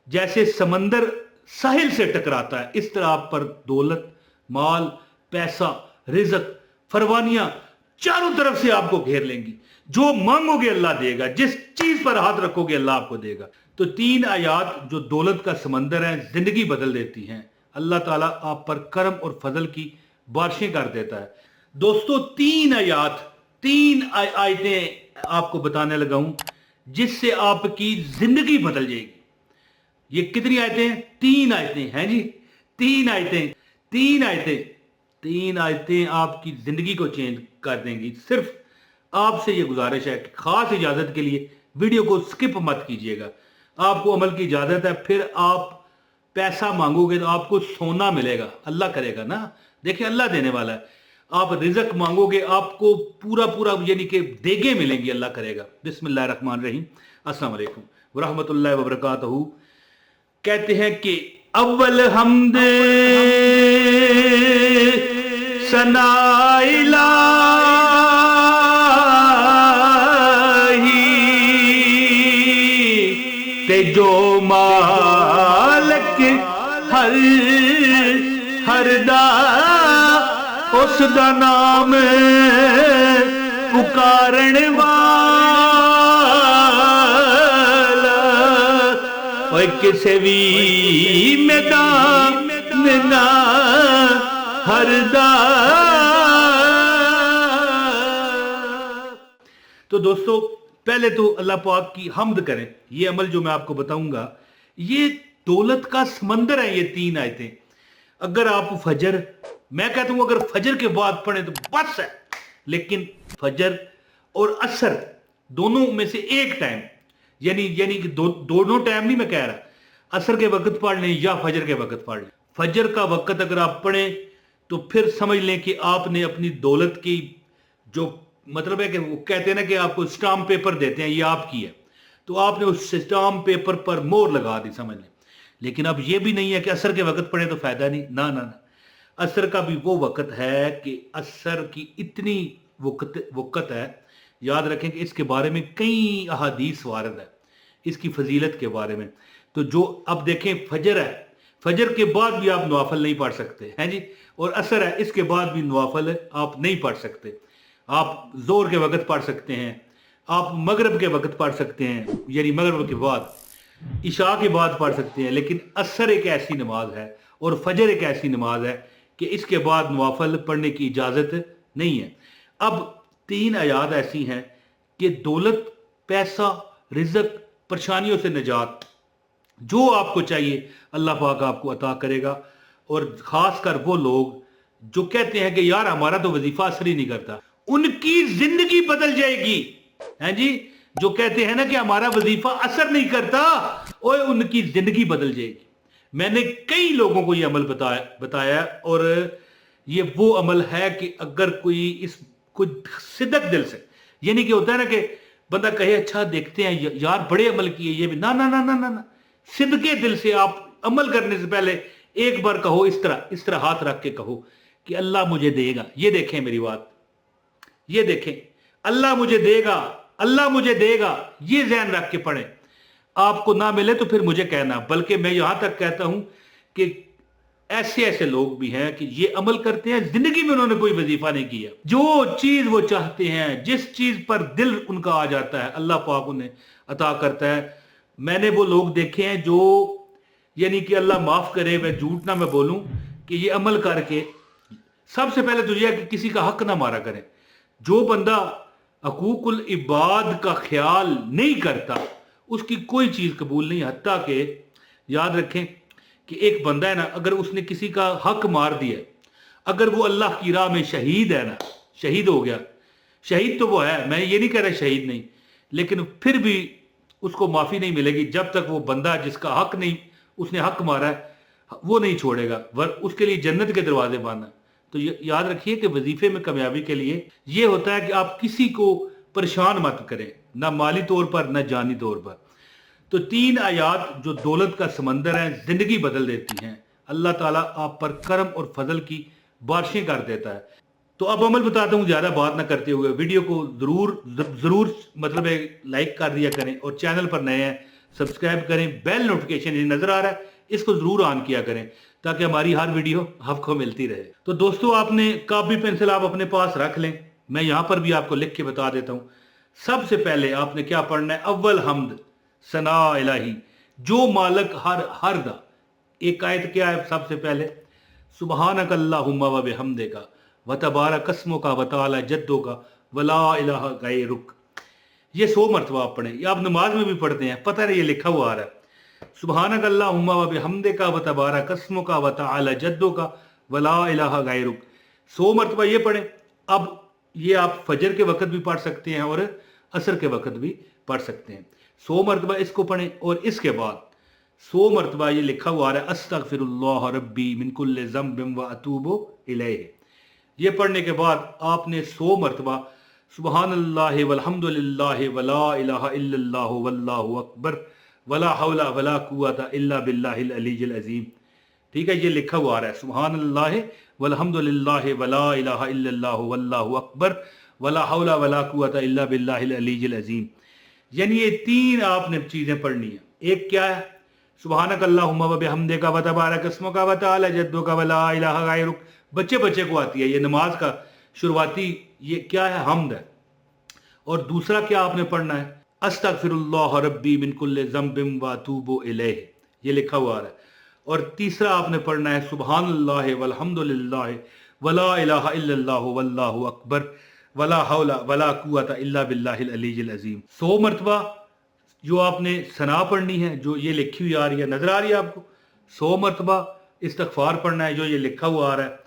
जैसे समंदर साहिल से टकराता है, इस तरह आप पर दौलत, माल, पैसा, रिज़्क, फरवानियां चारों तरफ से आपको घेर लेंगी। जो मांगोगे अल्लाह देगा, जिस चीज पर हाथ रखोगे अल्लाह आपको देगा। तो 3 आयात जो दौलत का समंदर है, जिंदगी बदल देती हैं। अल्लाह ताला आप पर करम और फजल की बारिशें कर देता है। दोस्तों 3 आयात, 3 आयतें आपको बताने लगा हूं जिससे आपकी जिंदगी बदल जाएगी। ये कितनी आयतें हैं? 3 आयतें हैं जी, 3 आयतें, 3 आयतें, 3 आयतें आपकी जिंदगी को चेंज कर देंगी। सिर्फ आपसे ये गुजारिश है कि खास इजाजत के लिए वीडियो को स्किप मत कीजिएगा। आपको अमल की इजाजत है, फिर आप पैसा मांगोगे तो आपको सोना मिलेगा, अल्लाह करेगा ना। देखिए अल्लाह देने वाला है। आप रिज़्क मांगोगे आपको पूरा पूरा यानी कि देगे मिलेंगी, अल्लाह करेगा। बिस्मिल्लाह रहमान रहीम। अस्सलाम वालेकुम व रहमतुल्लाहि व बरकातहू। कहते हैं कि अव्वल हम्द सना ते जो मालक हर दा उस दा नाम पुकारन वाला। ओए किसे भी मैदान ना हर दा। तो दोस्तों पहले तो अल्लाह पाक की हम्द करें। ये अमल जो मैं आपको बताऊंगा ये दौलत का समंदर है। ये 3 आयतें अगर आप फजर, मैं कहता हूं अगर फजर के बाद पढ़े तो बस है, लेकिन फजर और असर दोनों में से एक टाइम, यानी कि दोनों टाइम नहीं मैं कह रहा, असर के वक्त पढ़ लें या फजर के वक्त पढ़ लें। फजर का वक्त अगर आप पढ़ें तो फिर समझ लें कि आपने अपनी दौलत की जो मतलब है कि वो कहते हैं ना कि आपको स्टाम्प पेपर देते हैं, ये आपकी है, तो आपने उस स्टाम्प पेपर पर मोहर लगा दी, समझ लें। लेकिन अब ये भी नहीं है कि असर के वक्त पढ़े तो फायदा नहीं, ना ना ना। असर का भी वो वक्त है कि असर की इतनी वक्त है, याद रखें कि इसके बारे में कई अहादीस वारद है इसकी फजीलत के बारे में। तो जो अब देखें फजर है, फजर के बाद भी आप नवाफल नहीं पढ़ सकते हैं जी, और असर है इसके बाद भी नवाफल आप नहीं पढ़ सकते। आप जोर के वक्त पढ़ सकते हैं, आप मगरब के वक्त पढ़ सकते हैं, यानी मगरब के बाद, इशा के बाद पढ़ सकते हैं। लेकिन असर एक ऐसी नमाज है और फजर एक ऐसी नमाज है कि इसके बाद नवाफल पढ़ने की इजाज़त नहीं है। अब 3 आयात ऐसी हैं कि दौलत, पैसा, रिज़्क, परेशानियों से निजात जो आपको चाहिए अल्लाह पाक आपको अता करेगा। और ख़ासकर वो लोग जो कहते हैं कि यार हमारा तो वजीफ़ा असर ही नहीं करता, उनकी जिंदगी बदल जाएगी, हैं जी। जो कहते हैं ना कि हमारा वजीफा असर नहीं करता, और उनकी जिंदगी बदल जाएगी। मैंने कई लोगों को यह अमल बताया और ये वो अमल है कि अगर कोई सिदक दिल से, यानी कि होता है ना कि बंदा कहे अच्छा देखते हैं यार बड़े अमल किए, ये भी ना ना ना ना ना ना। सिदके दिल से आप अमल करने से पहले एक बार कहो, इस तरह हाथ रख के कहो कि अल्लाह मुझे देगा। ये देखें मेरी बात, ये देखें, अल्लाह मुझे देगा, अल्लाह मुझे देगा, ये ज़हन रख के पढ़ें। आपको ना मिले तो फिर मुझे कहना। बल्कि मैं यहां तक कहता हूं कि ऐसे ऐसे लोग भी हैं कि ये अमल करते हैं, जिंदगी में उन्होंने कोई वजीफा नहीं किया, जो चीज वो चाहते हैं, जिस चीज पर दिल उनका आ जाता है अल्लाह पाक उन्हें अता करता है। मैंने वो लोग देखे हैं जो, यानी कि अल्लाह माफ करे मैं झूठ ना मैं बोलूं, कि ये अमल करके सबसे पहले तो यह कि किसी का हक ना मारा करें। जो बंदा हकूकुल इबाद का ख्याल नहीं करता उसकी कोई चीज कबूल नहीं। हत्ता के याद रखें कि एक बंदा है ना, अगर उसने किसी का हक मार दिया, अगर वो अल्लाह की राह में शहीद है ना, शहीद हो गया, शहीद तो वो है, मैं ये नहीं कह रहा शहीद नहीं, लेकिन फिर भी उसको माफी नहीं मिलेगी जब तक वो बंदा जिसका हक नहीं, उसने हक मारा है, वो नहीं छोड़ेगा, उसके लिए जन्नत के दरवाजे बंद हैं। तो याद रखिए कि वजीफे में कामयाबी के लिए ये होता है कि आप किसी को परेशान मत करें, ना माली तौर पर ना जानी तौर पर। तो 3 आयात जो दौलत का समंदर है, जिंदगी बदल देती हैं। अल्लाह ताला आप पर करम और फजल की बारिशें कर देता है। तो अब अमल बताता हूँ, ज़्यादा बात ना करते हुए वीडियो को ज़रूर मतलब लाइक कर दिया करें, और चैनल पर नए हैं सब्सक्राइब करें, बेल नोटिफिकेशन ये नजर आ रहा है इसको जरूर ऑन किया करें ताकि हमारी हर वीडियो आपको मिलती रहे। तो दोस्तों आपने कॉपी पेंसिल आप अपने पास रख लें, मैं यहां पर भी आपको लिख के बता देता हूं। सबसे पहले आपने क्या पढ़ना है, अव्वल हम्द सना इलाही, जो मालक हर दा। एक आयत क्या है सबसे पहले, सुबहानक अल्लाहुम्मा व बिहम्दिका व तबारक अस्मुका व तआला जद्दुका व ला इलाहा गैरुक। ये 100 मरतबा आप पढ़ें, ये आप नमाज में भी पढ़ते हैं, पता नहीं ये लिखा हुआ आ रहा है, सुबहानक अल्लाहुम्मा व बिहम्दिका व तबारक अस्मुका व तआला जद्दुका व ला इलाहा गैरुक। 100 मरतबा ये पढ़ें। अब ये आप फजर के वक्त भी पढ़ सकते हैं और असर के वक्त भी पढ़ सकते हैं। 100 मरतबा इसको पढ़ें और इसके बाद 100 मरतबा ये लिखा हुआ है अस्तगफिरुल्लाह रब्बी मिन कुल्लि ज़ंबिन व अतूबु इलैहि। ये पढ़ने के बाद आपने 100 मरतबा सुबहानल्लाहि वल्हम्दुलिल्लाहि वला इलाहा इल्लल्लाहु वल्लाहु अकबर वला हौला वला कुव्वता इल्ला बिल्लाहिल अलीय्यिल अज़ीम। ठीक है, ये लिखा हुआ आ रहा है सुबहानल्लाहि वल्हम्दुलिल्लाहि वला इलाहा इल्लल्लाहु वल्लाहु अकबर वला हौला वला कुव्वता इल्ला बिल्लाहिल अलीय्यिल अज़ीम। यानी ये 3 आपने चीजें पढ़नी है। एक क्या है, सुबहानक अल्लाहुम्मा व बिहम्दिका व तबारक अस्मुका व तआला जद्दुका व ला इलाहा गैरुक। बच्चे को आती है, ये नमाज का शुरुआती ये क्या है, हम्द है। और दूसरा क्या आपने पढ़ना है, अस्तगफिरुल्लाह रब्बी मिन कुल्लि ज़ंबिन व अतूबु इलैहि, ये लिखा हुआ है। और तीसरा आपने पढ़ना है सुबहानल्लाहि वल्हम्दुलिल्लाहि वला इलाहा इल्लल्लाहु वल्लाहु अकबर वला हौला वला कुव्वता इल्ला बिल्लाहिल अलीय्यिल अज़ीम। 100 मरतबा जो आपने सना पढ़नी है, जो ये लिखी हुई आ रही है, नजर आ रही है आपको। 100 मरतबा इस्तगफार पढ़ना है, जो ये लिखा हुआ आ रहा है।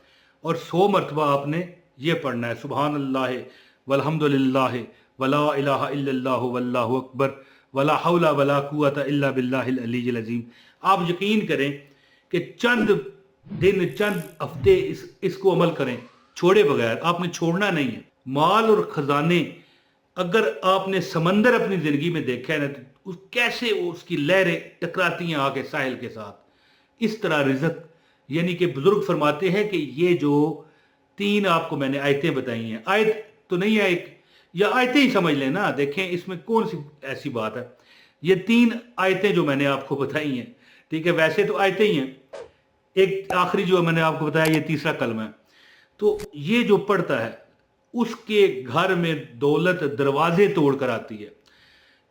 और 100 मरतबा आपने ये पढ़ना है सुबहानल्लाहि वल्हम्दुलिल्लाहि वला इलाहा इल्लल्लाहु वल्लाहु अकबर वला हौला वला कुव्वता इल्ला बिल्लाहिल अलीय्यिल अज़ीम। आप यकीन करें कि चंद दिन चंद हफ्ते इसको अमल करें छोड़े बगैर, आपने छोड़ना नहीं है। माल और खजाने, अगर आपने समंदर अपनी जिंदगी में देखा है ना, तो कैसे उसकी लहरें टकराती हैं आके साहिल के साथ, इस तरह रिज़्क। यानी कि बुजुर्ग फरमाते हैं कि ये जो 3 आपको मैंने आयतें बताई हैं, आयत तो नहीं है एक, या आयतें ही समझ लेना, देखें इसमें कौन सी ऐसी बात है। ये 3 आयतें जो मैंने आपको बताई हैं, ठीक है, वैसे तो आयतें ही हैं, एक आखिरी जो मैंने आपको बताया ये तीसरा कलमा है। तो ये जो पढ़ता है उसके घर में दौलत दरवाजे तोड़ कर आती है।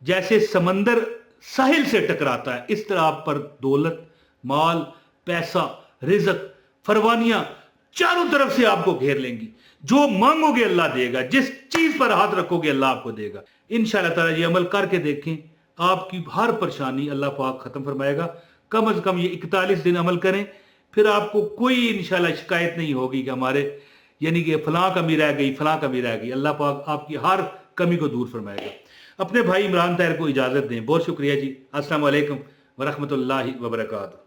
जैसे समंदर साहिल से टकराता है, इस तरह आप पर दौलत, माल, पैसा, रिज़्क, फरवानियां चारों तरफ से आपको घेर लेंगी। जो मांगोगे अल्लाह देगा, जिस चीज पर हाथ रखोगे अल्लाह आपको देगा। इंशाअल्लाह ताला ये अमल करके देखें, आपकी हर परेशानी अल्लाह पाक खत्म फरमाएगा। कम से कम ये 41 दिन अमल करें, फिर आपको कोई इंशाअल्लाह शिकायत नहीं होगी कि हमारे यानी कि फलां कमी रह गई, फलां कमी रह गई। अल्लाह पाक आपकी हर कमी को दूर फरमाएगा। अपने भाई इमरान ताहिर को इजाजत दें। बहुत शुक्रिया जी। अस्सलाम वालेकुम व रहमतुल्लाहि व बरकातहू।